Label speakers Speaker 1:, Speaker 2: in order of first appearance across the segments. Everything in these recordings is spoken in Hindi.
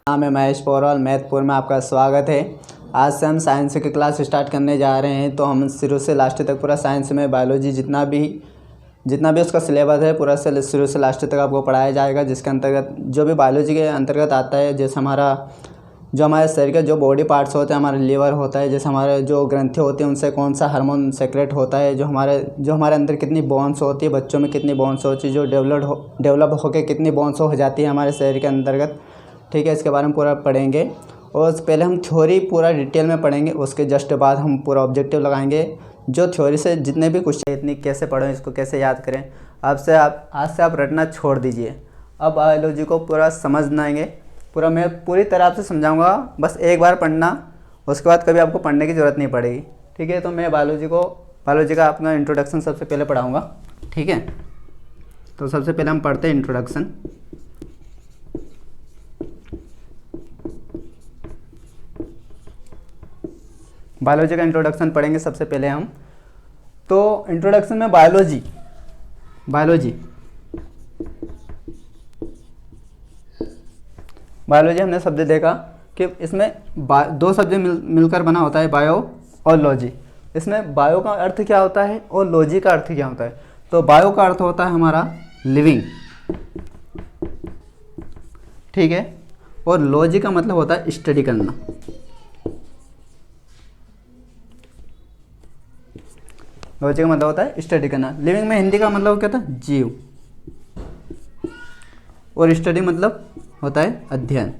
Speaker 1: नाम है महेश पौरवाल। मैथपुर में आपका स्वागत है। आज से हम साइंस की क्लास स्टार्ट करने जा रहे हैं। तो हम शुरू से लास्ट तक पूरा साइंस में बायोलॉजी जितना भी उसका सिलेबस है पूरा से शुरू से लास्ट तक आपको पढ़ाया जाएगा, जिसके अंतर्गत जो भी बायोलॉजी के अंतर्गत आता है, जैसे हमारे शरीर के जो बॉडी पार्ट्स होते हैं, हमारा लीवर होता है, जैसे हमारे जो ग्रंथि होती है उनसे कौन सा हार्मोन सेक्रेट होता है, जो हमारे अंदर कितनी बोन्स होती है, बच्चों में कितनी बोन्स होती है, जो डेवलप होकर कितनी बोन्स हो जाती है हमारे शरीर के अंतर्गत। ठीक है, इसके बारे में पूरा पढ़ेंगे। और पहले हम थ्योरी पूरा डिटेल में पढ़ेंगे, उसके जस्ट बाद हम पूरा ऑब्जेक्टिव लगाएंगे। जो थ्योरी से जितने भी क्वेश्चन इतनी कैसे पढ़ें, इसको कैसे याद करें, आज से आप रटना छोड़ दीजिए। अब बायोलॉजी को पूरा समझनाएंगे, पूरा मैं पूरी तरह से समझाऊंगा। बस एक बार पढ़ना, उसके बाद कभी आपको पढ़ने की ज़रूरत नहीं पड़ेगी। ठीक है, तो मैं बायोलॉजी का अपना इंट्रोडक्शन सबसे पहले पढ़ाऊँगा। ठीक है, तो सबसे पहले हम पढ़ते हैं इंट्रोडक्शन। बायोलॉजी का इंट्रोडक्शन पढ़ेंगे सबसे पहले हम। तो इंट्रोडक्शन में बायोलॉजी हमने शब्द देखा कि इसमें दो शब्द मिलकर बना होता है, बायो और लॉजी। इसमें बायो का अर्थ क्या होता है और लॉजी का अर्थ क्या होता है। तो बायो का अर्थ होता है हमारा लिविंग, ठीक है, और लॉजी का मतलब होता है स्टडी करना। लॉजी का मतलब होता है स्टडी करना। लिविंग में हिंदी का मतलब क्या होता है, जीव, और स्टडी मतलब होता है अध्ययन।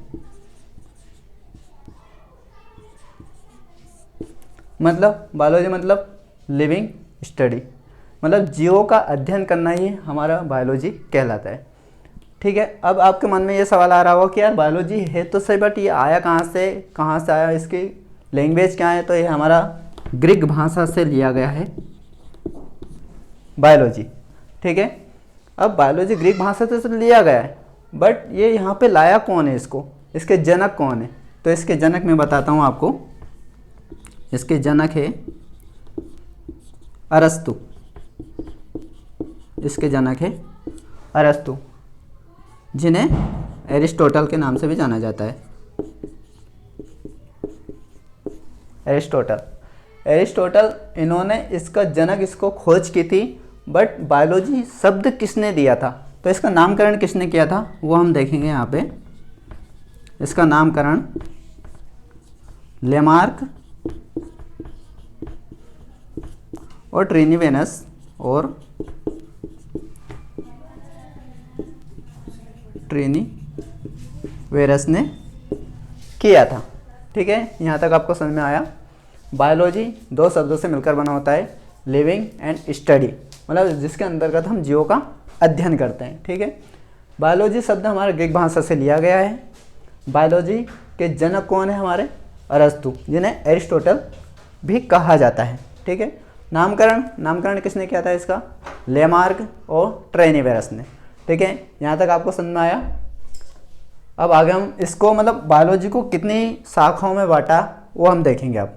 Speaker 1: मतलब बायोलॉजी मतलब लिविंग स्टडी, मतलब जीवों का अध्ययन करना ही हमारा बायोलॉजी कहलाता है। ठीक है, अब आपके मन में ये सवाल आ रहा होगा कि यार बायोलॉजी है तो सही, बट ये आया कहाँ से आया, इसकी लैंग्वेज क्या है। तो ये हमारा ग्रीक भाषा से लिया गया है बायोलॉजी। ठीक है, अब बायोलॉजी ग्रीक भाषा से लिया गया है, बट ये यहाँ पे लाया कौन है इसको, इसके जनक कौन है। तो इसके जनक मैं बताता हूँ आपको। इसके जनक है अरस्तु। इसके जनक है अरस्तु, जिन्हें एरिस्टोटल के नाम से भी जाना जाता है। एरिस्टोटल इन्होंने इसका जनक, इसको खोज की थी। बट बायोलॉजी शब्द किसने दिया था, तो इसका नामकरण किसने किया था वो हम देखेंगे यहाँ पे। इसका नामकरण लेमार्क और ट्रिनिवेनस और ट्रिनिवेरस ने किया था। ठीक है, यहाँ तक आपको समझ में आया। बायोलॉजी दो शब्दों से मिलकर बना होता है, लिविंग एंड स्टडी, मतलब जिसके अंतर्गत हम जीवों का अध्ययन करते हैं। ठीक है, बायोलॉजी शब्द हमारे ग्रीक भाषा से लिया गया है। बायोलॉजी के जनक कौन है, हमारे अरस्तु, जिन्हें एरिस्टोटल भी कहा जाता है। ठीक है, नामकरण किसने किया था इसका, लेमार्क और ट्रिनिवेरस ने। ठीक है, यहाँ तक आपको समझ में आया। अब आगे हम इसको मतलब बायोलॉजी को कितनी शाखाओं में बांटा वो हम देखेंगे अब।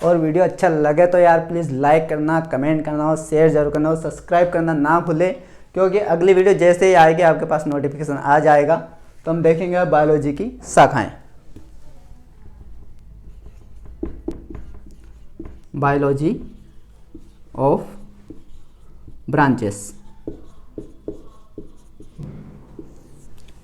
Speaker 1: और वीडियो अच्छा लगे तो यार प्लीज़ लाइक करना, कमेंट करना और शेयर जरूर करना और सब्सक्राइब करना ना भूलें, क्योंकि अगली वीडियो जैसे ही आएगी आपके पास नोटिफिकेशन आ जाएगा। तो हम देखेंगे बायोलॉजी की शाखाएं। बायोलॉजी ऑफ ब्रांचेस,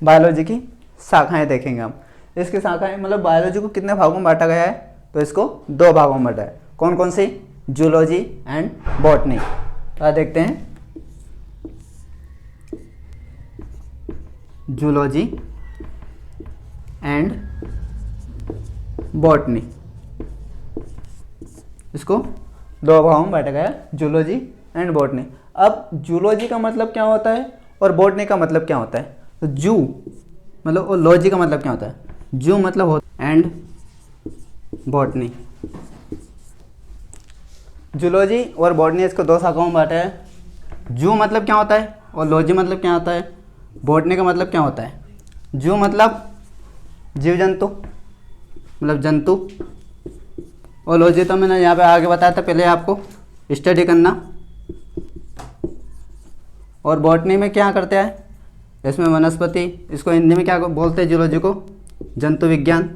Speaker 1: बायोलॉजी की शाखाएं देखेंगे हम। इसकी शाखाएं मतलब बायोलॉजी को कितने भागों में बांटा गया है, तो इसको दो भागों में बांटा है। कौन कौन सी, जूलॉजी एंड बॉटनी। तो देखते हैं, जूलॉजी एंड बॉटनी, इसको दो भागों में बांटा गया है, जूलॉजी एंड बॉटनी। अब जूलॉजी का मतलब क्या होता है और बॉटनी का मतलब क्या होता है। तो जू मतलब और लॉजी का मतलब क्या होता है, जू मतलब होता है एंड बॉटनी। जूलॉजी और बॉटनी इसको दो शाखाओं में बांटा है। जू मतलब क्या होता है और लॉजी मतलब क्या होता है, बॉटनी का मतलब क्या होता है। जू मतलब जीव जंतु, मतलब जंतु, और लॉजी तो मैंने यहाँ पे आगे बताया था पहले आपको, स्टडी करना। और बॉटनी में क्या करते हैं, इसमें वनस्पति, इसको हिंदी में क्या बोलते हैं, जूलॉजी को जंतु विज्ञान।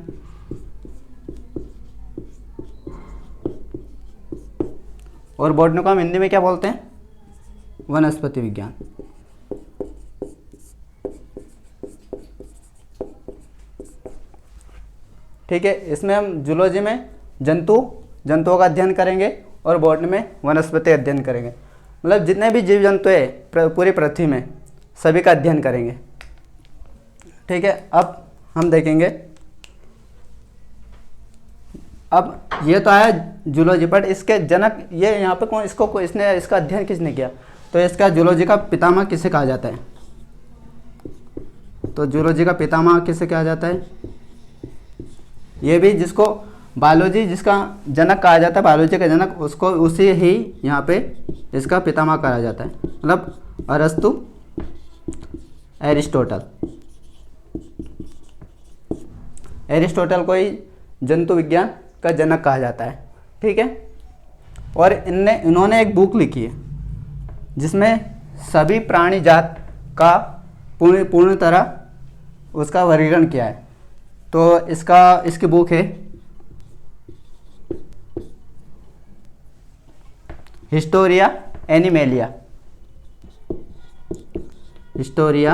Speaker 1: और बॉटनी को हम हिंदी में क्या बोलते हैं, वनस्पति विज्ञान। ठीक है, इसमें हम जूलॉजी में जंतुओं का अध्ययन करेंगे और बॉटनी में वनस्पति अध्ययन करेंगे। मतलब जितने भी जीव जंतु है पूरी पृथ्वी में सभी का अध्ययन करेंगे। ठीक है, अब हम देखेंगे, अब ये तो आया जूलॉजी, बट इसके जनक ये यहाँ पे कौन, इसका अध्ययन किसने किया, तो इसका जूलॉजी का पितामह किसे कहा जाता है, तो जूलॉजी का पितामह किसे कहा जाता है, ये भी जिसको बायोलॉजी जिसका जनक कहा जाता है, बायोलॉजी का जनक, उसको उसी ही यहाँ पे इसका पितामह कहा जाता है, मतलब अरस्तु, एरिस्टोटल को ही जंतु विज्ञान का जनक कहा जाता है। ठीक है, और इन्होंने एक बुक लिखी है जिसमें सभी प्राणी जात का पूर्ण तरह उसका वर्गीकरण किया है। तो इसकी बुक है हिस्टोरिया एनिमेलिया, हिस्टोरिया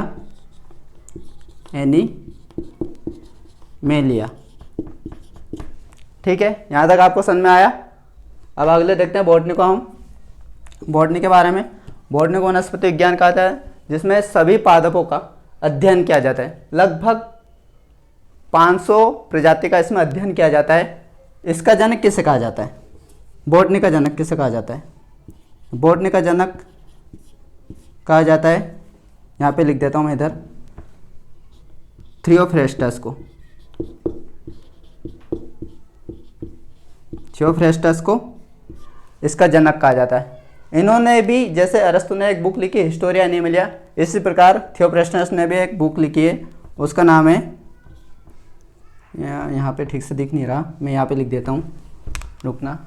Speaker 1: एनिमेलिया। ठीक है, यहाँ तक आपको समझ में आया। अब अगले देखते हैं बॉटनी को। हम बॉटनी के बारे में, बॉटनी को वनस्पति विज्ञान कहा जाता है जिसमें सभी पादपों का अध्ययन किया जाता है। लगभग 500 प्रजाति का इसमें अध्ययन किया जाता है। इसका जनक किसे कहा जाता है, बॉटनी का जनक किसे कहा जाता है, बॉटनी का जनक कहा जाता है, यहाँ पे लिख देता हूँ मैं इधर, थियोफ्रेस्टस को, थियोफ्रेस्टस को इसका जनक कहा जाता है। इन्होंने भी, जैसे अरस्तु ने एक बुक लिखी हिस्टोरिया एनिमेलिया, इसी प्रकार थियोफ्रेस्टस ने भी एक बुक लिखी है, उसका नाम है, यहाँ पे ठीक से दिख नहीं रहा, मैं यहाँ पे लिख देता हूँ, रुकना,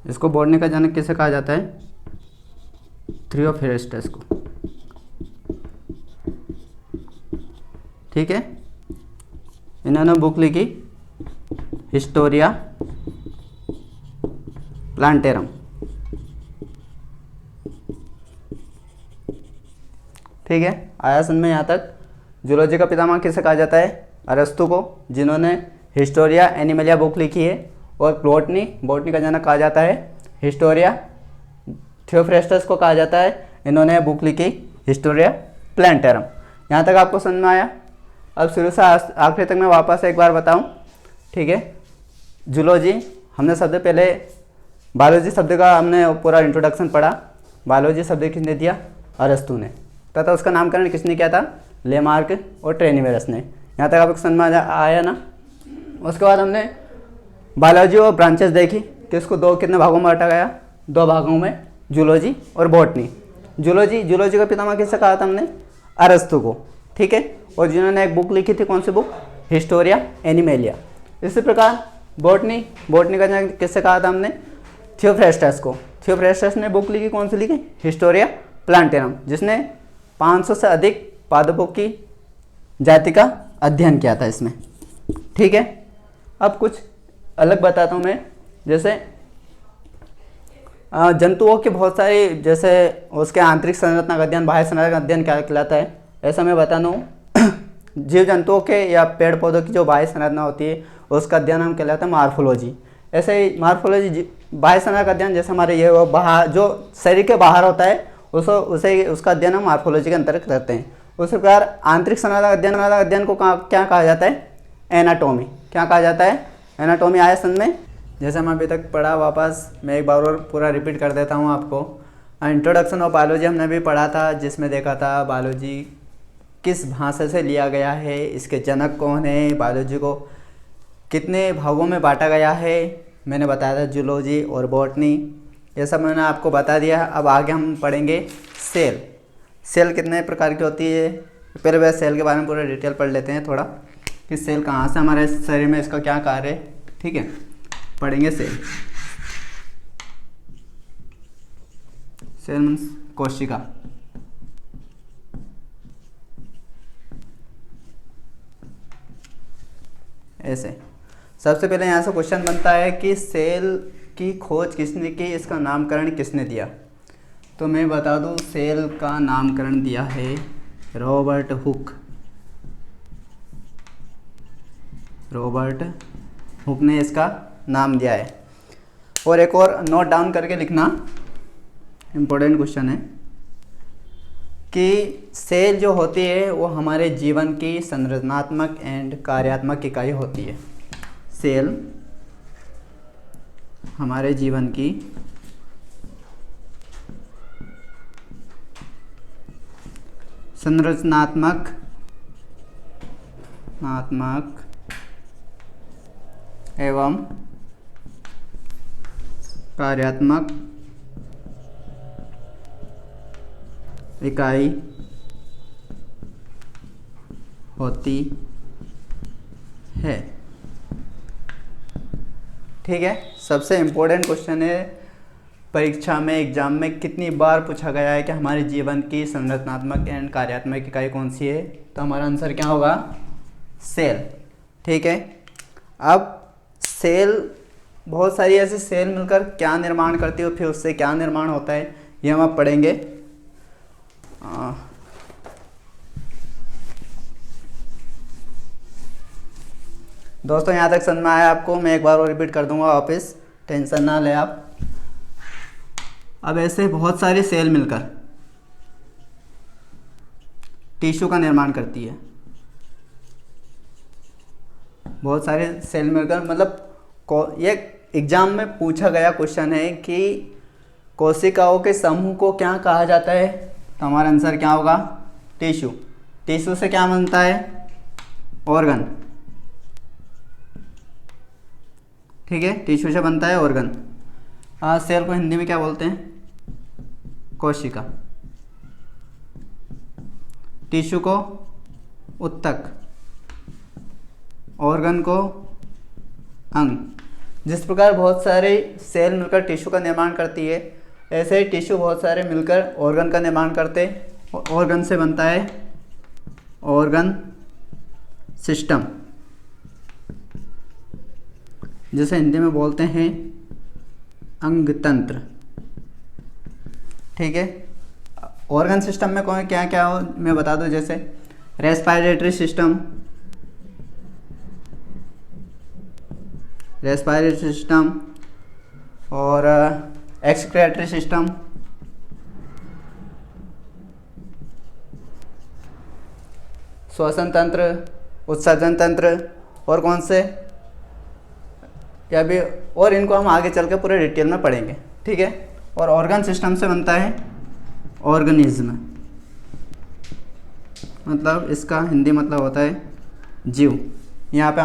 Speaker 1: इसको बॉटनी का जनक किसे कहा जाता है, थियोफ्रेस्टस को। ठीक है, इन्होंने बुक लिखी हिस्टोरिया प्लांटेरम। ठीक है, आया समझ में यहाँ तक। जूलॉजी का पितामह किसे कहा जाता है, अरस्तु को, जिन्होंने हिस्टोरिया एनिमेलिया बुक लिखी है। और बॉटनी का जनक कहा जाता है हिस्टोरिया, थियोफ्रेस्टस को कहा जाता है, इन्होंने बुक लिखी हिस्टोरिया प्लांटेरम। यहाँ तक आपको समझ में आया। अब शुरू से आखिरी तक मैं वापस एक बार बताऊं। ठीक है, जूलॉजी हमने सबसे पहले बायोलॉजी शब्द का हमने पूरा इंट्रोडक्शन पढ़ा। बायोलॉजी शब्द किसने दिया, अरस्तु ने, तथा उसका नामकरण किसने किया था, लेमार्क और ट्रेनिवेरस ने। यहाँ तक आपको समझ में आया ना। उसके बाद हमने बायोलॉजी और ब्रांचेस देखी कि इसको कितने भागों में बांटा गया, 2 भागों में, जूलॉजी और बॉटनी। जूलॉजी का पितामह किससे कहा था हमने, अरस्तु को। ठीक है, और जिन्होंने एक बुक लिखी थी, कौन सी बुक, हिस्टोरिया एनिमेलिया। इसी प्रकार बॉटनी का जनक किससे कहा था हमने, थियोफ्रेस्टस को। थियोफ्रेस्टस ने बुक लिखी, कौन सी लिखी, हिस्टोरिया प्लांटेरम, जिसने 500 से अधिक पादपों की जाति का अध्ययन किया था इसमें। ठीक है, अब कुछ अलग बताता हूँ मैं। जैसे जंतुओं के बहुत सारे, जैसे उसके आंतरिक संरचना का अध्ययन, बाह्य संरचना का अध्ययन क्या कहलाता है, ऐसा मैं बताना हूँ। जीव जंतुओं के या पेड़ पौधों की जो बाह्य संरचना होती है उसका अध्ययन हम कहलाता है मार्फोलॉजी। ऐसे ही मार्फोलॉजी बाह्य संरचना का अध्ययन, जैसे हमारे ये बाहर जो शरीर के बाहर होता है उसका अध्ययन हम मार्फोलॉजी के अंतर्गत करते हैं। उसी प्रकार आंतरिक संरचना अध्ययन को क्या कहा जाता है, एनाटॉमी। क्या कहा जाता है, एनाटॉमी। आया समझ में। जैसे हम अभी तक पढ़ा, वापस मैं एक बार और पूरा रिपीट कर देता हूँ आपको। इंट्रोडक्शन ऑफ बायोलॉजी हमने भी पढ़ा था, जिसमें देखा था बायोलॉजी किस भाषा से लिया गया है, इसके जनक कौन है, बायोलॉजी को कितने भागों में बांटा गया है, मैंने बताया था जूलॉजी और बॉटनी, ये सब मैंने आपको बता दिया। अब आगे हम पढ़ेंगे सेल कितने प्रकार की होती है। पहले वह सेल के बारे में पूरा डिटेल पढ़ लेते हैं थोड़ा। कि सेल कहाँ से हमारे शरीर में, इसका क्या कार्य है, ठीक है, पढ़ेंगे सेल। सेल मीन्स कोशिका। ऐसे सबसे पहले यहाँ से क्वेश्चन बनता है कि सेल की खोज किसने की, इसका नामकरण किसने दिया। तो मैं बता दूँ, सेल का नामकरण दिया है रॉबर्ट हुक। रॉबर्ट हुक ने इसका नाम दिया है। और एक और नोट डाउन करके लिखना, इम्पोर्टेंट क्वेश्चन है कि सेल जो होती है वो हमारे जीवन की संरचनात्मक एंड कार्यात्मक इकाई होती है। सेल हमारे जीवन की संरचनात्मक एवं कार्यात्मक इकाई होती है। ठीक है, सबसे इम्पोर्टेंट क्वेश्चन है, परीक्षा में एग्जाम में कितनी बार पूछा गया है कि हमारे जीवन की संरचनात्मक एंड कार्यात्मक इकाई कौन सी है। तो हमारा आंसर क्या होगा, सेल। ठीक है, अब सेल, बहुत सारी ऐसे सेल मिलकर क्या निर्माण करती है, फिर उससे क्या निर्माण होता है, ये हम अब पढ़ेंगे। दोस्तों यहाँ तक समझ में आया आपको, मैं एक बार और रिपीट कर दूंगा वापस, टेंशन ना ले आप। अब ऐसे बहुत सारी सेल मिलकर टिश्यू का निर्माण करती है। बहुत सारे सेल मिलकर, मतलब ये एग्जाम में पूछा गया क्वेश्चन है कि कोशिकाओं के समूह को क्या कहा जाता है। तो हमारा आंसर क्या होगा, टिश्यू। टिश्यू से क्या बनता है, ऑर्गन। ठीक है, टिश्यू से बनता है ऑर्गन। सेल को हिंदी में क्या बोलते हैं, कोशिका। टिश्यू को उत्तक, ऑर्गन को अंग। जिस प्रकार बहुत सारे सेल मिलकर टिश्यू का निर्माण करती है, ऐसे ही टिश्यू बहुत सारे मिलकर ऑर्गन का निर्माण करते हैं। ऑर्गन से बनता है ऑर्गन सिस्टम, जिसे हिंदी में बोलते हैं अंग तंत्र। ठीक है, ऑर्गन सिस्टम में कौन क्या क्या हो मैं बता दूं, जैसे रेस्पिरेटरी सिस्टम और एक्सक्रेटरी सिस्टम, श्वसन तंत्र, उत्सर्जन तंत्र, और कौन से, या भी, और इनको हम आगे चल के पूरे डिटेल में पढ़ेंगे। ठीक है, और ऑर्गन सिस्टम से बनता है ऑर्गेनिज्म, मतलब इसका हिंदी मतलब होता है जीव। यहाँ पे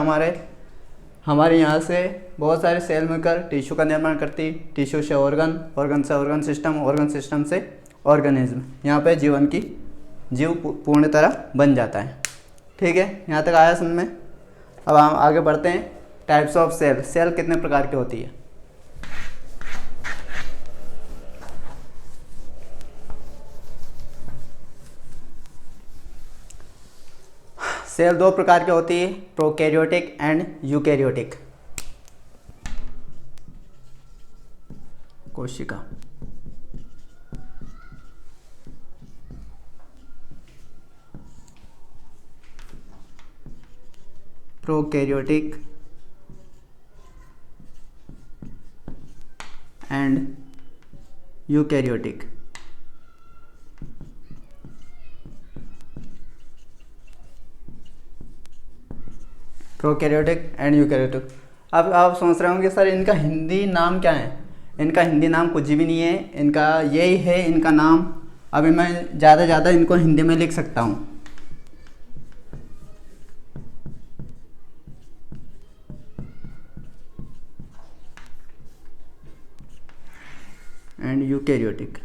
Speaker 1: हमारे यहाँ से बहुत सारे सेल मिलकर टिश्यू का निर्माण करती, टिश्यू से ऑर्गन, ऑर्गन से ऑर्गन सिस्टम, ऑर्गन सिस्टम से ऑर्गेनिज्म। यहाँ पे जीव पूर्ण तरह बन जाता है। ठीक है, यहाँ तक आया समझ में। अब हम आगे बढ़ते हैं, टाइप्स ऑफ सेल। सेल कितने प्रकार की होती है। सेल दो प्रकार की होती है, प्रोकैरियोटिक एंड यूकैरियोटिक। कोशिका, prokaryotic and eukaryotic. Prokaryotic and eukaryotic. अब आप सोच रहे होंगे सर इनका हिंदी नाम क्या है। इनका हिंदी नाम कुछ भी नहीं है, इनका यही है इनका नाम। अभी मैं ज़्यादा ज़्यादा इनको हिंदी में लिख सकता हूँ। And eukaryotic.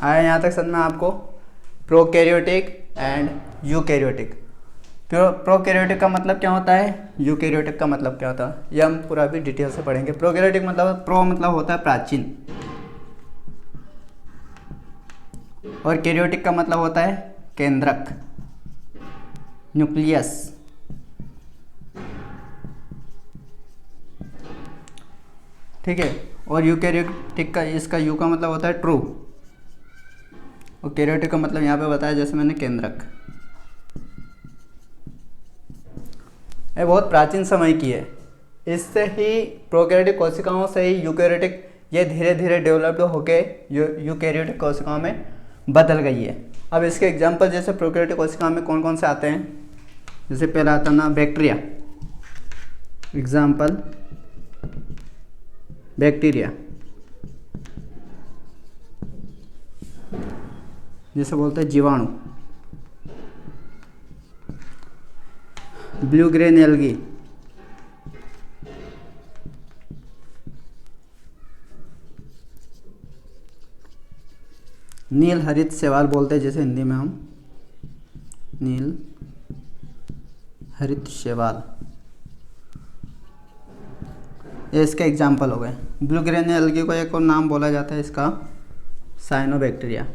Speaker 1: आया यहाँ तक समझ में आपको। Prokaryotic and eukaryotic. प्रोकैरियोटिक का मतलब क्या होता है, यूकैरियोटिक का मतलब क्या होता है, ये हम पूरा भी डिटेल से पढ़ेंगे। प्रोकैरियोटिक मतलब प्रो मतलब होता है प्राचीन, और कैरियोटिक का मतलब होता है केंद्रक, न्यूक्लियस। ठीक है। और यूकैरियोटिक का, इसका यू का मतलब होता है ट्रू, और कैरियोटिक का मतलब यहाँ पे बताया जैसे मैंने केंद्रक। ये बहुत प्राचीन समय की है। इससे ही प्रोकैरियोटिक कोशिकाओं से ही यूकैरियोटिक ये धीरे धीरे डेवलप्ड होके यूकैरियोटिक कोशिकाओं में बदल गई है। अब इसके एग्जांपल जैसे प्रोकैरियोटिक कोशिकाओं में कौन कौन से आते हैं, जैसे पहला आता ना बैक्टीरिया, एग्जाम्पल बैक्टीरिया, जिसे बोलते हैं जीवाणु। ब्लू ग्रेन एल्गी, नील हरित शैवाल बोलते हैं, जैसे हिंदी में हम नील हरित शैवाल, ये इसके एग्जाम्पल हो गए। ब्लू ग्रेन एल्गी को एक और नाम बोला जाता है इसका साइनोबैक्टीरिया।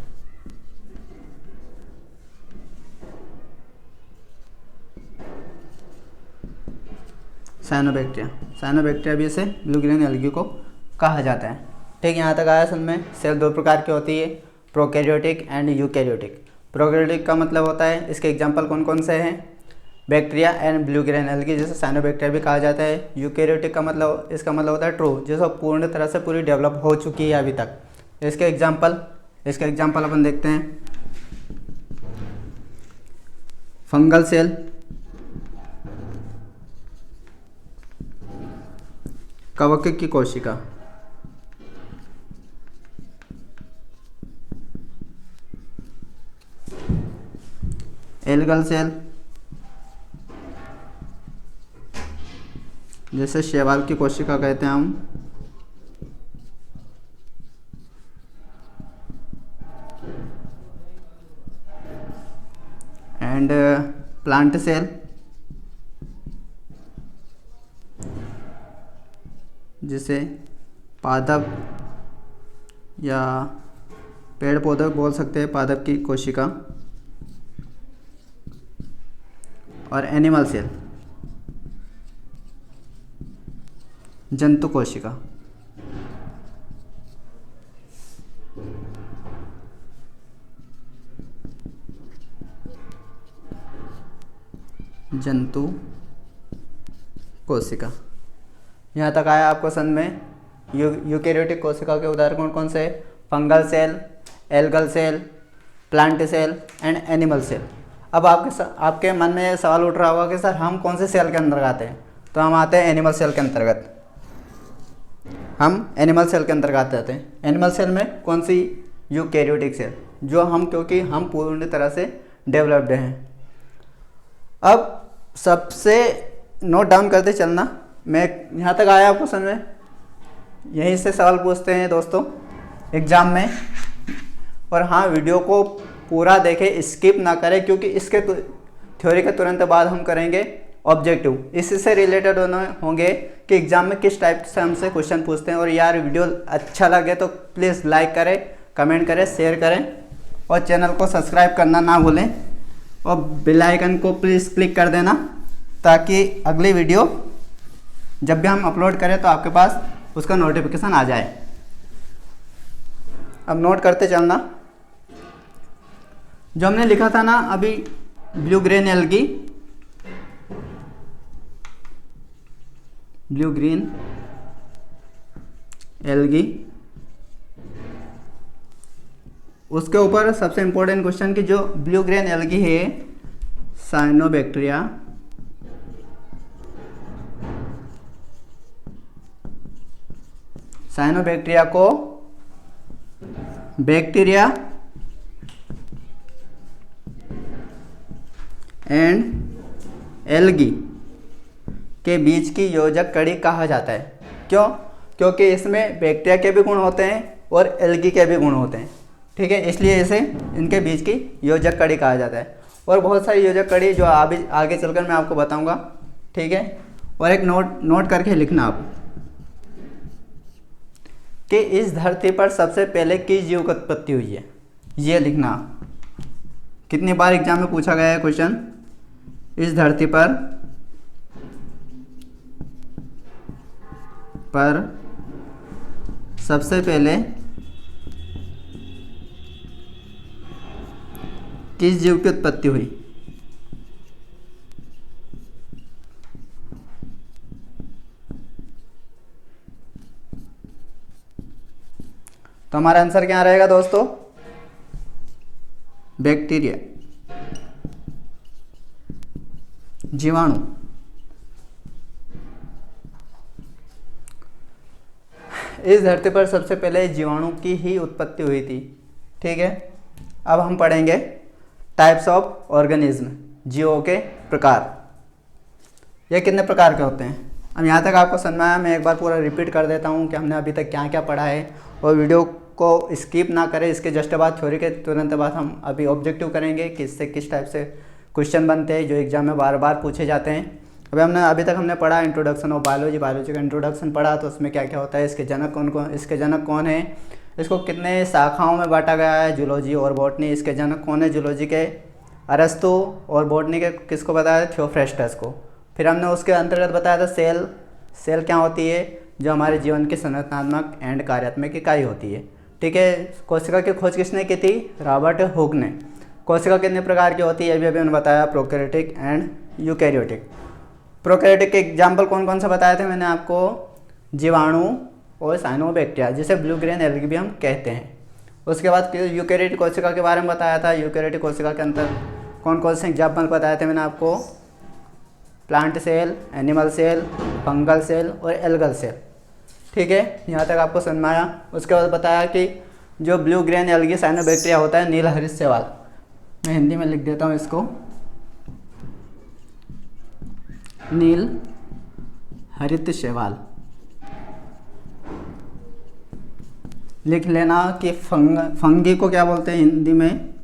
Speaker 1: साइनोबैक्टीरिया भी इसे ब्लू ग्रेन एल्गी को कहा जाता है। ठीक, यहाँ तक आया समझ में। सेल दो प्रकार की होती है, प्रोकैरियोटिक एंड यूकैरियोटिक। प्रोकैरियोटिक का मतलब होता है, इसके एग्जाम्पल कौन कौन से हैं, bacteria and blue grain algae, जिसे साइनोबैक्टीरिया भी कहा जाता है। यूकैरियोटिक का मतलब, इसका मतलब होता है ट्रू, जिसको पूर्ण तरह से पूरी डेवलप हो चुकी है अभी तक। इसके एग्जाम्पल अपन देखते हैं। फंगल सेल, कवक की कोशिका, एल्गल सेल, जैसे शैवाल की कोशिका कहते हैं हम, एंड प्लांट सेल, जिसे पादप या पेड़ पौधे बोल सकते हैं, पादप की कोशिका। और एनिमल सेल, जंतु कोशिका। जंतु कोशिका। यहाँ तक आया आपको समझ में। यूकैरियोटिक कोशिका के उदाहरण कौन कौन से, fungal cell, algal cell, plant cell and animal cell. अब आपके मन में ये सवाल उठ रहा होगा कि सर हम कौन से सेल के अंदर आते हैं, तो हम आते हैं एनिमल सेल के अंतर्गत। हम एनिमल सेल के अंतर्गत आते हैं। एनिमल सेल में कौन सी, यूकैरियोटिक सेल, जो हम, क्योंकि हम पूर्ण तरह से डेवलप्ड हैं। अब सबसे नोट डाउन करते चलना, मैं यहाँ तक आया आपको समझ में। यहीं से सवाल पूछते हैं दोस्तों एग्ज़ाम में। और हाँ, वीडियो को पूरा देखें, स्किप ना करें, क्योंकि इसके थ्योरी के तुरंत बाद हम करेंगे ऑब्जेक्टिव। इससे रिलेटेड होंगे कि एग्ज़ाम में किस टाइप से हमसे क्वेश्चन पूछते हैं। और यार वीडियो अच्छा लगे तो प्लीज़ लाइक करें, कमेंट करें, शेयर करें, और चैनल को सब्सक्राइब करना ना भूलें, और बेल आइकन को प्लीज़ क्लिक कर देना, ताकि अगली वीडियो जब भी हम अपलोड करें तो आपके पास उसका नोटिफिकेशन आ जाए। अब नोट करते चलना, जो हमने लिखा था ना अभी, blue grain algae, blue green algae, उसके ऊपर सबसे इम्पोर्टेंट क्वेश्चन कि जो ब्लू ग्रेन एल्गी है साइनोबैक्टीरिया, साइनोबैक्टीरिया को बैक्टीरिया एंड एल्गी के बीच की योजक कड़ी कहा जाता है। क्यों? क्योंकि इसमें बैक्टीरिया के भी गुण होते हैं और एल्गी के भी गुण होते हैं। ठीक है, इसलिए इसे इनके बीच की योजक कड़ी कहा जाता है। और बहुत सारी योजक कड़ी जो आगे चलकर मैं आपको बताऊंगा, ठीक है। और एक नोट करके लिखना आप कि इस धरती पर सबसे पहले किस जीव की उत्पत्ति हुई है, ये लिखना। कितनी बार एग्जाम में पूछा गया है क्वेश्चन, इस धरती पर सबसे पहले किस जीव की उत्पत्ति हुई। तो हमारा आंसर क्या रहेगा दोस्तों, बैक्टीरिया, जीवाणु। इस धरती पर सबसे पहले जीवाणु की ही उत्पत्ति हुई थी, ठीक है। अब हम पढ़ेंगे टाइप्स ऑफ ऑर्गेनिज्म, जीवों के प्रकार। ये कितने प्रकार के होते हैं। अब यहाँ तक आपको समझ में आया, मैं एक बार पूरा रिपीट कर देता हूँ कि हमने अभी तक क्या क्या पढ़ा है, और वीडियो को स्किप ना करें। इसके जस्ट बाद थ्योरी के तुरंत बाद हम अभी ऑब्जेक्टिव करेंगे कि इससे किस टाइप से क्वेश्चन बनते हैं जो एग्जाम में बार बार पूछे जाते हैं। अभी तक हमने पढ़ा इंट्रोडक्शन ऑफ बायोलॉजी, बायोलॉजी का इंट्रोडक्शन पढ़ा, तो उसमें क्या क्या होता है, इसके जनक कौन है, इसको कितने शाखाओं में बांटा गया है, जूलॉजी और बॉटनी, इसके जनक कौन है, जूलॉजी के अरस्तु और बॉटनी के किसको बताया था, थियोफ्रेस्टस को। फिर हमने उसके अंतर्गत बताया था सेल क्या होती है, जो हमारे जीवन की संरचनात्मक एंड कार्यात्मक इकाई होती है, ठीक है। कोशिका की खोज किसने की थी, रॉबर्ट हुक ने। कोशिका कितने प्रकार की होती है, अभी हमने बताया, प्रोकैरियोटिक एंड यूकैरियोटिक। प्रोकैरियोटिक के एग्जाम्पल कौन कौन से बताए थे मैंने आपको, जीवाणु और साइनोबैक्टीरिया, जिसे ब्लू ग्रेन एल्गी भी हम कहते हैं। उसके बाद यूकैरियोटिक कोशिका के बारे में बताया था। यूकैरियोटिक कोशिका के अंदर कौन कौन से एग्जाम्पल बताए थे मैंने आपको, plant cell, animal cell, fungal cell और एल्गल सेल, ठीक है। यहाँ तक आपको समझ में आया। उसके बाद बताया कि जो ब्लू ग्रेन एल्गी साइनोबैक्टीरिया होता है, नील हरित शैवाल, मैं हिंदी में लिख देता हूँ इसको, नील हरित शैवाल लिख लेना। कि फंगी को क्या बोलते हैं हिंदी में,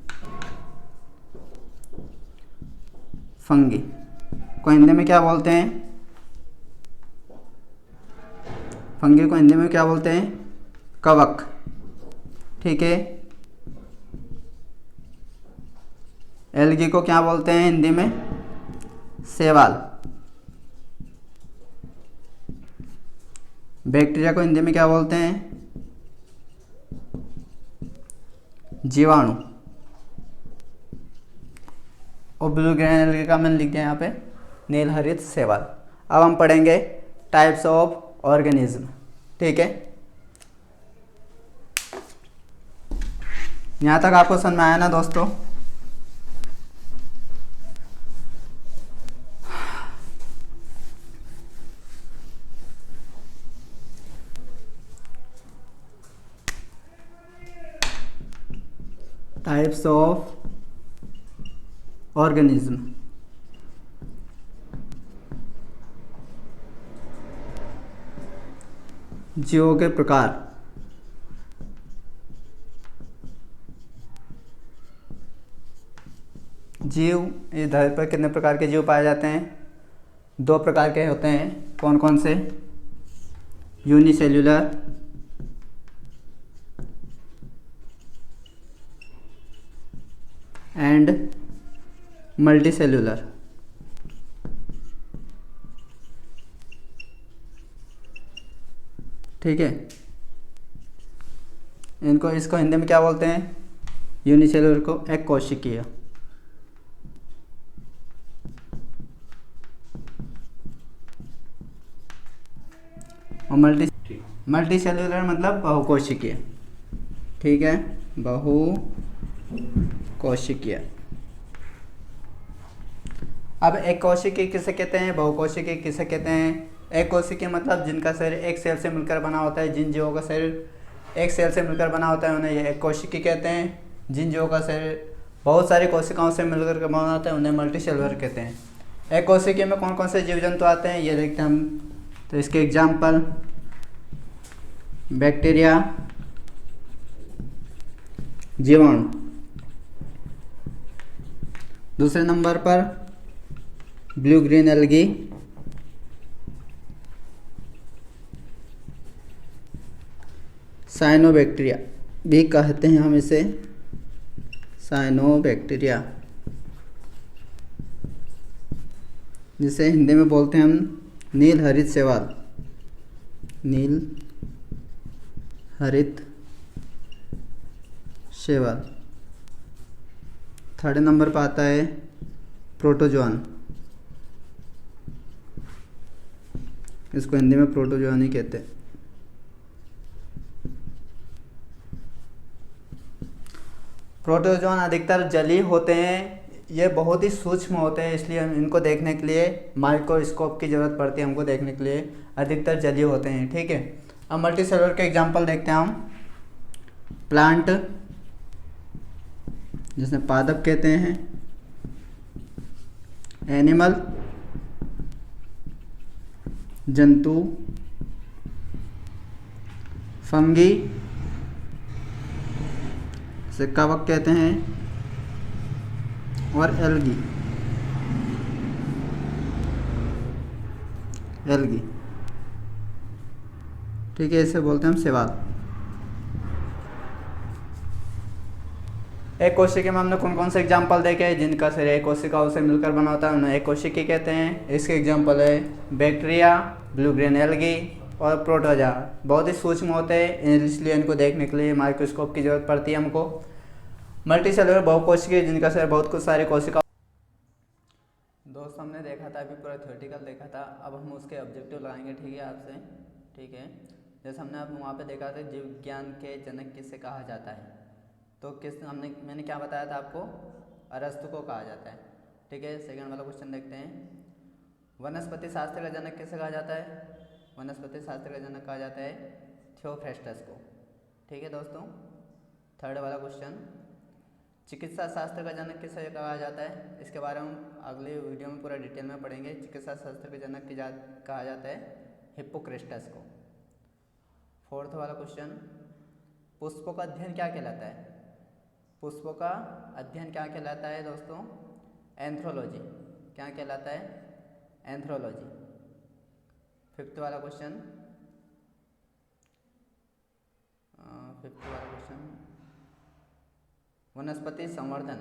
Speaker 1: फंगी को हिंदी में क्या बोलते हैं, फंगी को हिंदी में क्या बोलते हैं, कवक, ठीक है। एल्गी को क्या बोलते हैं हिंदी में, शैवाल। बैक्टीरिया को हिंदी में क्या बोलते हैं, जीवाणु। और ब्लू ग्रेन एल्गी का मैंने लिख दिया यहाँ पे, नील हरित शैवाल। अब हम पढ़ेंगे टाइप्स ऑफ ऑर्गेनिज्म, ठीक है। यहाँ तक आपको समझ में आया ना दोस्तों। टाइप्स ऑफ ऑर्गेनिज्म, जीवों के प्रकार। जीव, इस धरती पर कितने प्रकार के जीव पाए जाते हैं, 2 प्रकार के होते हैं। कौन कौन से, यूनिसेल्यूलर एंड मल्टीसेल्यूलर, ठीक है। इसको हिंदी में क्या बोलते हैं, यूनिसेल्यूलर को एक कोशिकीय, और मल्टीसेल्यूलर मतलब बहुकोशिकीय, ठीक है, बहुकोशिकीय। अब एक कोशिकीय किसे कहते हैं, बहुकोशिकीय किसे कहते हैं। एक कोशिकीय मतलब जिनका शरीर एक सेल से मिलकर बना होता है, जिन जीवों का शरीर एक सेल से मिलकर बना होता है उन्हें ये एक कोशिकीय कहते हैं। जिन जीवों का शरीर बहुत सारी कोशिकाओं से मिलकर बना होता है उन्हें मल्टीसेल्यूलर कहते हैं। एक कोशिकीय में कौन कौन से जीव जंतु आते हैं ये देखते हैं हम। तो इसके एग्जाम्पल, बैक्टीरिया, जीवाणु। दूसरे नंबर पर ब्लू ग्रीन एल्गी, साइनोबैक्टीरिया भी कहते हैं हम इसे, साइनोबैक्टीरिया, जिसे हिंदी में बोलते हैं हम नील हरित शैवाल, नील हरित शैवाल। थर्ड नंबर पर आता है प्रोटोजोआन, इसको हिंदी में प्रोटोजोआन ही कहते हैं। प्रोटोजोआन अधिकतर जलीय होते हैं, ये बहुत ही सूक्ष्म होते हैं, इसलिए हम इनको देखने के लिए माइक्रोस्कोप की ज़रूरत पड़ती है हमको देखने के लिए, अधिकतर जलीय होते हैं। ठीक है, अब मल्टी सेलुलर के एग्जांपल देखते हैं हम। प्लांट, जिसे पादप कहते हैं, एनिमल, जंतु, फंगी, इसे कवक कहते हैं, और एल्गी, एल्गी। ठीक है, इसे बोलते हैं हम शैवाल। एक कोशिका में हमने कौन कौन से एग्जाम्पल देखे, जिनका शरीर एक कोशिकाओं से मिलकर बना होता है उन्हें एक कोशिकी कहते हैं। इसके एग्जाम्पल है बैक्टीरिया, ब्लू ग्रीन एल्गी और प्रोटोजोआ। बहुत ही सूक्ष्म होते हैं, इसलिए इनको देखने के लिए माइक्रोस्कोप की जरूरत पड़ती है हमको। मल्टी सेलुलर बहुकोशिकीय, जिनका शरीर बहुत कुछ सारी कोशिका। दोस्त हमने देखा था अभी पूरा थ्योरेटिकल देखा था, अब हम उसके ऑब्जेक्टिव लगाएंगे। ठीक है आपसे, ठीक है। जैसे हमने अब वहाँ पे देखा था जीव विज्ञान के जनक किसे कहा जाता है, तो मैंने क्या बताया था आपको, अरस्तु को कहा जाता है। ठीक है, सेकंड वाला क्वेश्चन देखते हैं। वनस्पति शास्त्र का जनक किसे कहा जाता है, वनस्पति शास्त्र का जनक कहा जाता है थियोफ्रेस्टस को। ठीक है दोस्तों। थर्ड वाला क्वेश्चन, चिकित्सा शास्त्र का जनक किसे कहा जाता है, इसके बारे में हम अगले वीडियो में पूरा डिटेल में पढ़ेंगे। चिकित्सा शास्त्र के जनक कहा जाता है हिप्पोक्रेटस को। फोर्थ वाला क्वेश्चन, पुष्पों का अध्ययन क्या कहलाता है, पुष्पों का अध्ययन क्या कहलाता है दोस्तों, एंथ्रोलॉजी। क्या कहलाता है, एंथ्रोलॉजी। फिफ्थ वाला क्वेश्चन, वनस्पति संवर्धन,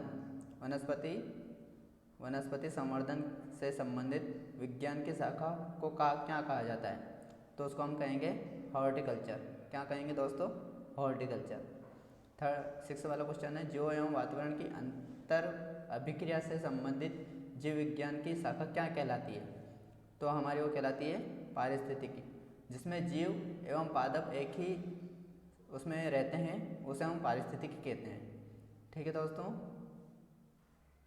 Speaker 1: वनस्पति संवर्धन से संबंधित विज्ञान की शाखा को क्या कहा जाता है, तो उसको हम कहेंगे हॉर्टिकल्चर। क्या कहेंगे दोस्तों, हॉर्टिकल्चर। सिक्स वाला क्वेश्चन है, जीव एवं वातावरण की अंतर अभिक्रिया से संबंधित जीव विज्ञान की शाखा क्या कहलाती है, तो हमारी वो कहलाती है पारिस्थितिकी, जिसमें जीव एवं पादप एक ही उसमें रहते हैं, उसे हम पारिस्थितिकी कहते हैं। ठीक है दोस्तों।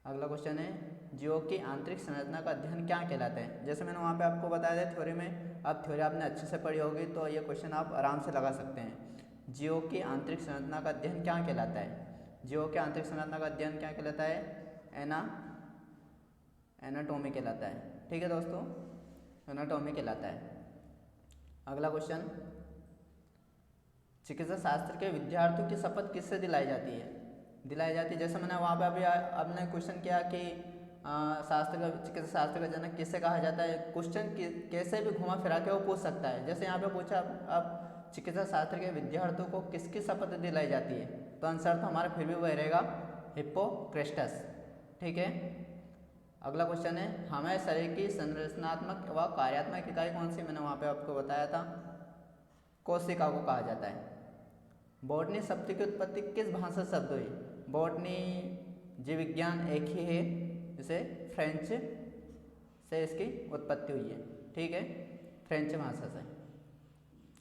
Speaker 1: अगला क्वेश्चन है, जीवों की आंतरिक संरचना का अध्ययन क्या कहलाता है। जैसे मैंने वहाँ पे आपको बताया था थ्योरी में, अब थ्योरी आपने अच्छे से पढ़ी होगी तो ये क्वेश्चन आप आराम से लगा सकते हैं। जीवों की आंतरिक संरचना का अध्ययन क्या कहलाता है, जीवों की आंतरिक संरचना का अध्ययन क्या कहलाता है, एनाटॉमी कहलाता है। ठीक है दोस्तों, एनाटॉमी कहलाता है। अगला क्वेश्चन, चिकित्सा शास्त्र के विद्यार्थियों की शपथ किससे दिलाई जाती है, जैसे मैंने वहाँ पे अभी आपने क्वेश्चन किया कि चिकित्सा शास्त्र का जनक किससे कहा जाता है, क्वेश्चन कैसे भी घुमा फिरा के वो पूछ सकता है। जैसे यहाँ पे पूछा अब चिकित्सा शास्त्र के विद्यार्थियों को किसकी शपथ दिलाई जाती है, तो आंसर तो हमारा फिर भी वही रहेगा, हिप्पोक्रेटस। ठीक है। अगला क्वेश्चन है, हमारे शरीर की संरचनात्मक व कार्यात्मक इकाई कौन सी, मैंने वहाँ पे आपको बताया था कोशिका को कहा जाता है। बॉटनी शब्द की उत्पत्ति किस भाषा से शब्द हुई, बॉटनी जीव विज्ञान एक ही है, जिसे फ्रेंच से इसकी उत्पत्ति हुई है। ठीक है, फ्रेंच भाषा से।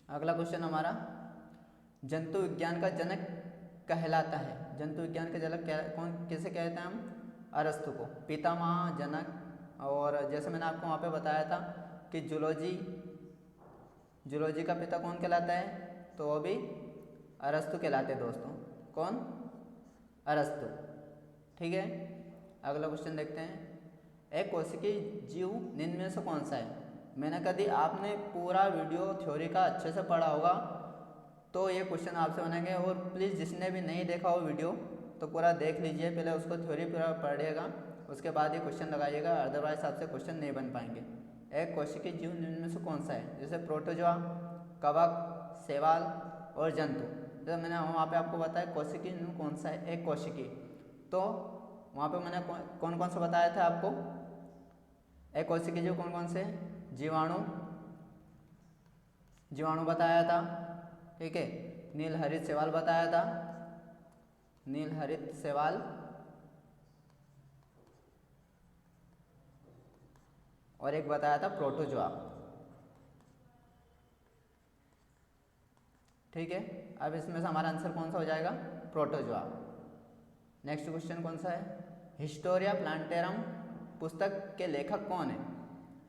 Speaker 1: अगला क्वेश्चन हमारा, जंतु विज्ञान का जनक कहलाता है, जंतु विज्ञान का जनक किसे कहते हैं हम, अरस्तु को, पितामह जनक। और जैसे मैंने आपको वहाँ पे बताया था कि जूलॉजी का पिता कौन कहलाता है, तो वो भी अरस्तु कहलाते हैं दोस्तों। कौन, अरस्तु। ठीक है। अगला क्वेश्चन देखते हैं, एक कोशिकीय जीव निम्न में से कौन सा है। मैंने कहा आपने पूरा वीडियो थ्योरी का अच्छे से पढ़ा होगा, तो ये क्वेश्चन आपसे बनेंगे। और प्लीज़ जिसने भी नहीं देखा हो वीडियो तो पूरा देख लीजिए, पहले उसको थ्योरी पूरा पढ़िएगा, उसके बाद ये क्वेश्चन लगाइएगा, अदरवाइज आपसे क्वेश्चन नहीं बन पाएंगे। एक कोशिकीय जीव निम्न में से कौन सा है? जैसे प्रोटोजोआ, कवक, शैवाल और जंतु। जब मैंने वहाँ पे आपको बताया कोशिकीय जीव कौन सा है, एक कोशिकीय, तो वहाँ पे मैंने कौन कौन सा बताया था आपको, एक कोशिकीय जीव कौन कौन से? जीवाणु, जीवाणु बताया था, ठीक है। नील हरित शैवाल बताया था, नील हरित शैवाल, और एक बताया था प्रोटोजोआ, ठीक है। अब इसमें से हमारा आंसर कौन सा हो जाएगा? प्रोटोजोआ। नेक्स्ट क्वेश्चन कौन सा है? हिस्टोरिया प्लांटेरम पुस्तक के लेखक कौन है?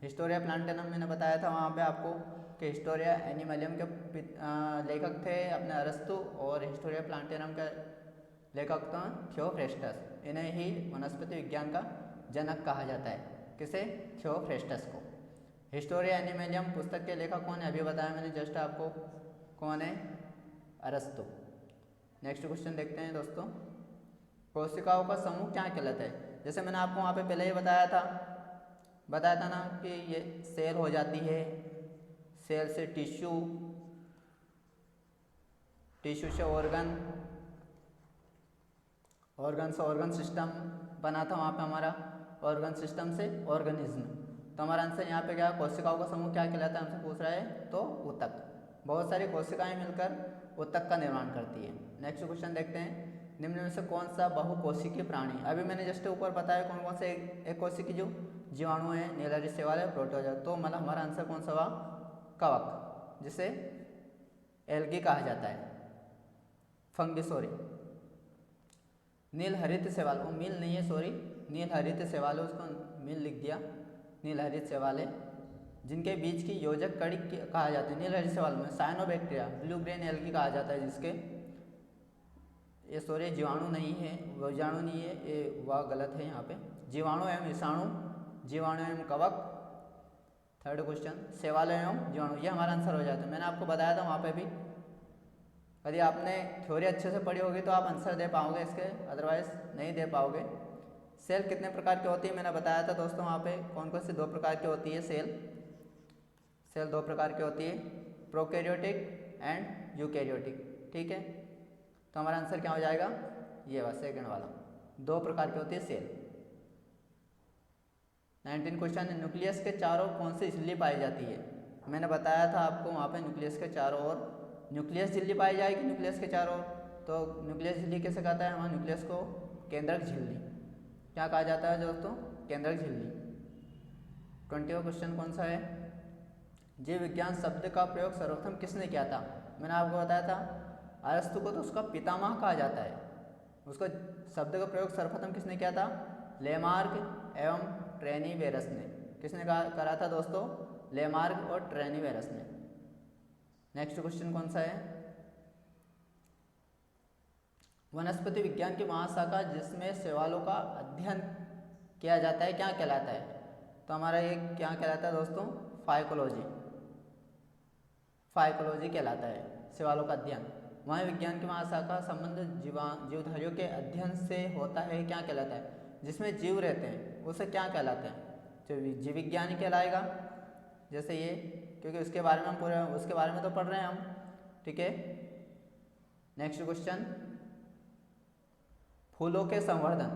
Speaker 1: हिस्टोरिया प्लांटेरम मैंने बताया था वहाँ पे आपको कि हिस्टोरिया एनिमलियम के लेखक थे अपने अरस्तु, और हिस्टोरिया प्लांटेरम का लेखक तो थियोफ्रेस्टस। इन्हें ही वनस्पति विज्ञान का जनक कहा जाता है। किसे? थियोफ्रेस्टस को। हिस्टोरिया एनिमलियम पुस्तक के लेखक कौन है? अभी बताया मैंने जस्ट आपको, कौन है? अरस्तु। नेक्स्ट क्वेश्चन देखते हैं दोस्तों, कोशिकाओं का समूह क्या कहलाता है? जैसे मैंने आपको वहाँ पे पहले ही बताया था ना कि ये सेल हो जाती है, सेल से टिश्यू, टिश्यू से ऑर्गन, ऑर्गन से ऑर्गन सिस्टम बना था वहाँ पे हमारा, ऑर्गन सिस्टम से ऑर्गेनिज्म। तो हमारा आंसर यहाँ पे क्या? कोशिकाओं का समूह क्या कहलाता है हमसे पूछ रहा है, तो ऊतक। बहुत सारी कोशिकाएं मिलकर ऊतक का निर्माण करती है। नेक्स्ट क्वेश्चन देखते हैं, निम्न में से कौन सा बहुकोशिकीय प्राणी? अभी मैंने जस्ट ऊपर बताया कौन कौन से एक कोशिकीय जो जीवाणु है, नील हरित शैवाल है, प्रोटोजोआ। तो मतलब हमारा आंसर कौन सा हुआ? कवक, जिसे एल्गी कहा जाता है, फंगी, सॉरी। नील हरित शैवाल, वो मील नहीं है, सॉरी, नील हरित शैवाल है, उसको मील लिख दिया, नील हरित शैवाल है, जिनके बीच की योजक कड़ी कहा जाता है। नील हरित शैवाल में साइनोबैक्टीरिया, ब्लू ग्रेन एल्गी कहा जाता है, जिसके ये सॉरी जीवाणु नहीं है, विजाणु नहीं है, ये वह गलत है यहाँ पे। जीवाणु एवं विषाणु, जीवाणु एवं कवक। थर्ड क्वेश्चन, शैवाल एवं जीवाणु, ये हमारा आंसर हो जाता है। मैंने आपको बताया था वहाँ पे भी, यदि आपने थ्योरी अच्छे से पढ़ी होगी तो आप आंसर दे पाओगे इसके, अदरवाइज नहीं दे पाओगे। सेल कितने प्रकार की होती है मैंने बताया था दोस्तों, वहाँ पे कौन कौन सी? 2 प्रकार की होती है सेल। सेल 2 प्रकार की होती है, प्रोकैरियोटिक एंड यूकैरियोटिक, ठीक है। तो हमारा आंसर क्या हो जाएगा? ये वाला सेकंड वाला, 2 प्रकार की होती है सेल। 19 क्वेश्चन, न्यूक्लियस के चारों कौन सी झिल्ली पाई जाती है? मैंने बताया था आपको वहाँ पे न्यूक्लियस के चारों ओर न्यूक्लियस झिल्ली पाई जाएगी, न्यूक्लियस के चारों ओर। तो न्यूक्लियस झिल्ली कैसे कहता है? वहाँ न्यूक्लियस को केंद्रक झिल्ली क्या कहा जाता है दोस्तों? केंद्रक झिल्ली। 20वां क्वेश्चन कौन सा है? जीव विज्ञान शब्द का प्रयोग सर्वप्रथम किसने किया था? मैंने आपको बताया था अरस्तु को तो उसका पितामह कहा जाता है। उसका शब्द का प्रयोग सर्वप्रथम किसने किया था? लेमार्क एवं ट्रेनीवेरस ने। किसने करा था दोस्तों? लेमार्क और ट्रेनीवेरस ने। नेक्स्ट क्वेश्चन कौन सा है? वनस्पति विज्ञान की महाशाखा जिसमें शैवालों का अध्ययन किया जाता है क्या कहलाता है? तो हमारा ये क्या कहलाता है दोस्तों? फाइकोलॉजी। फाइकोलॉजी कहलाता है, शैवालों का अध्ययन। वह विज्ञान की महाशाखा संबंध जीवधारियों के अध्ययन से होता है क्या कहलाता है? जिसमें जीव रहते हैं उसे क्या कहलाते हैं? तो जीव विज्ञान कहलाएगा, जैसे ये, क्योंकि उसके बारे में हम पूरे उसके बारे में तो पढ़ रहे हैं हम, ठीक है। नेक्स्ट क्वेश्चन, फूलों के संवर्धन,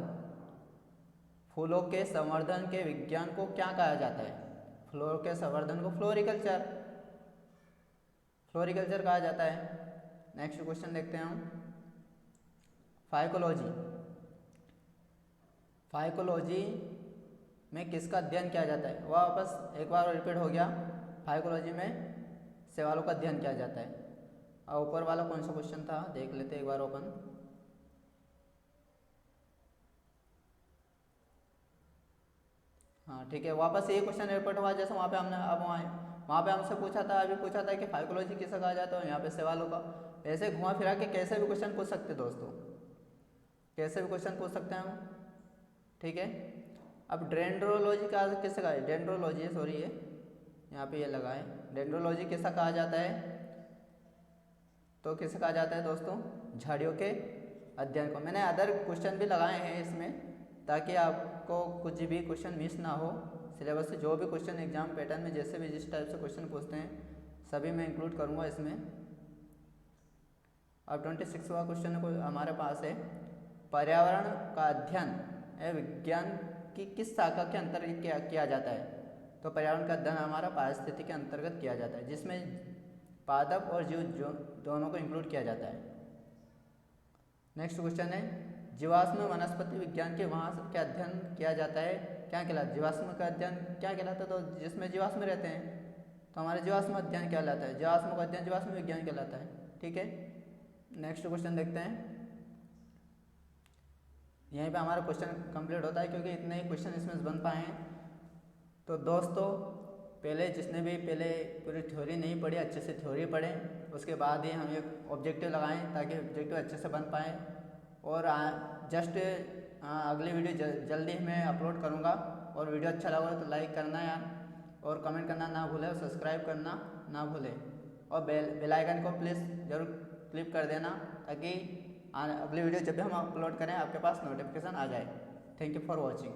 Speaker 1: फूलों के संवर्धन के विज्ञान को क्या कहा जाता है? फूलों के संवर्धन को फ्लोरिकल्चर, फ्लोरिकल्चर कहा जाता है। नेक्स्ट क्वेश्चन देखते हैं हम, फाइकोलॉजी। फाइकोलॉजी में किसका अध्ययन किया जाता है? वह वापस एक बार रिपीट हो गया, फाइकोलॉजी में शैवालों का अध्ययन किया जाता है। और ऊपर वाला कौन सा क्वेश्चन था देख लेते एक बार ओपन। हाँ ठीक है, वापस ये क्वेश्चन रिपीट हुआ जैसे वहाँ पे हमने अब वहाँ पे हमसे पूछा था, अभी पूछा था कि फाइकोलॉजी किसे कहा जाता है, यहाँ पे शैवालों का। ऐसे घुमा फिरा के कैसे भी क्वेश्चन पूछ सकते दोस्तों, कैसे भी क्वेश्चन पूछ सकते हैं हम, ठीक है। अब डेंड्रोलॉजी का किसे कहा है? डेंड्रोलॉजी है, सॉरी, ये यहाँ पे ये लगा है। डेंड्रोलॉजी कैसा कहा जाता है? तो किसे कहा जाता है दोस्तों? झाड़ियों के अध्ययन को। मैंने अदर क्वेश्चन भी लगाए हैं इसमें, ताकि आपको कुछ भी क्वेश्चन मिस ना हो। सिलेबस से जो भी क्वेश्चन एग्जाम पैटर्न में जैसे भी जिस टाइप से क्वेश्चन पूछते हैं सभी मैं इंक्लूड करूँगा इसमें। अब 26वां क्वेश्चन को हमारे पास है, पर्यावरण का अध्ययन विज्ञान की किस शाखा के अंतर्गत किया जाता है? तो पर्यावरण का अध्ययन हमारा पारिस्थितिकी के अंतर्गत किया जाता है, जिसमें पादप और जीव दोनों को इंक्लूड किया जाता है। नेक्स्ट क्वेश्चन है, जीवाश्म वनस्पति विज्ञान के वहाँ क्या अध्ययन किया जाता है, क्या कहलाता है? जीवाश्म का अध्ययन क्या कहलाता है? तो जिसमें जीवाश्म रहते हैं तो हमारे जीवाश्म अध्ययन कहलाता है। जीवाश्म का अध्ययन जीवाश्म विज्ञान कहलाता है। ठीक है, नेक्स्ट क्वेश्चन देखते हैं। यहीं पे हमारा क्वेश्चन कंप्लीट होता है, क्योंकि इतने ही क्वेश्चन इसमें बन पाए हैं। तो दोस्तों पहले जिसने भी पहले पूरी थ्योरी नहीं पढ़ी, अच्छे से थ्योरी पढ़ें, उसके बाद ही हम एक ऑब्जेक्टिव लगाएं, ताकि ऑब्जेक्टिव अच्छे से बन पाए। और जस्ट अगली वीडियो जल्दी मैं अपलोड करूँगा। और वीडियो अच्छा लगा तो लाइक करना यार, और कमेंट करना ना भूलें, और सब्सक्राइब करना ना भूलें, और बेल आइकन को प्लीज़ ज़रूर क्लिक कर देना, ताकि अगली वीडियो जब भी हम अपलोड करें आपके पास नोटिफिकेशन आ जाए। Thank you for watching.